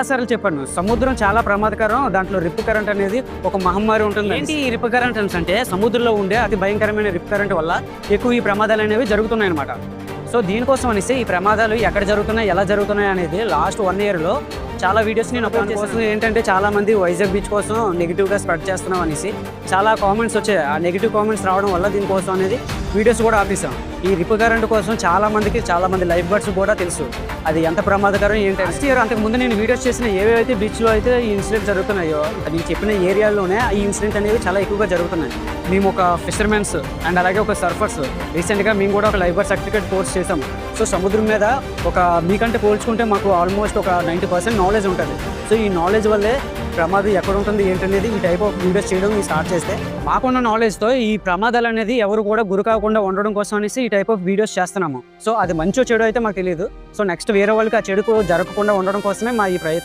సార్లు చెప్పాను, సముద్రం చాలా ప్రమాదకరం. దాంట్లో రిప్ కరెంట్ అనేది ఒక మహమ్మారి ఉంటుంది. ఏంటి ఈ రిప్ కరెంట్ అంటే సముద్రంలో ఉండే అతి భయంకరమైన రిప్ కరెంట్ వల్ల ఎక్కువ ఈ ప్రమాదాలు అనేవి జరుగుతున్నాయి అన్నమాట. సో దీనికోసం అనేసి ఈ ప్రమాదాలు ఎక్కడ జరుగుతున్నాయి, ఎలా జరుగుతున్నాయి అనేది లాస్ట్ 1 yearలో చాలా వీడియోస్ నేను అప్లోడ్ చేస్తాను. ఏంటంటే చాలా మంది వైజాగ్ బీచ్ కోసం నెగిటివ్గా స్ప్రెడ్ చేస్తున్నాం అనేసి చాలా కామెంట్స్ వచ్చాయి. ఆ నెగిటివ్ కామెంట్స్ రావడం వల్ల దీనికోసం అనేది వీడియోస్ కూడా ఆపేసాం. ఈ రిప్ కరెంట్ కోసం చాలా మంది లైఫ్ గార్డ్స్ కూడా తెలుసు అది ఎంత ప్రమాదకరం ఏంటి. నెక్స్ట్ ఇయర్ అంతకు ముందు నేను వీడియోస్ చేసిన ఏవైతే బీచ్లో అయితే ఈ ఇన్సిడెంట్ జరుగుతున్నాయో నేను చెప్పిన ఏరియాలోనే ఈ ఇన్సిడెంట్ అనేవి చాలా ఎక్కువగా జరుగుతున్నాయి. మేము ఒక ఫిషర్మెన్స్ అండ్ అలాగే ఒక సర్ఫర్స్ రీసెంట్గా మేము కూడా ఒక లైఫ్ గార్డ్ సర్టిఫికేట్ కోర్స్ చేసాం. సో సముద్రం మీద ఒక మీకంటే పోల్చుకుంటే మాకు ఆల్మోస్ట్ ఒక 90% నాలెడ్జ్ ఉంటుంది. సో ఈ నాలెడ్జ్ వల్లే ప్రమాదం ఎక్కడ ఉంటుంది ఏంటనేది ఈ టైప్ ఆఫ్ వీడియోస్ చేయడం స్టార్ట్ చేస్తే మాకున్న నాలెడ్జ్తో ఈ ప్రమాదాలు అనేది ఎవరు కూడా గురి కాకుండా ఉండడం కోసం అనేసి ఈ టైప్ ఆఫ్ వీడియోస్ చేస్తున్నాము. సో అది మంచో చెడు అయితే మాకు తెలియదు. సో నెక్స్ట్ వేరే వాళ్ళకి ఆ చెడుకు జరగకుండా ఉండడం కోసమే మా ఈ ప్రయత్నం.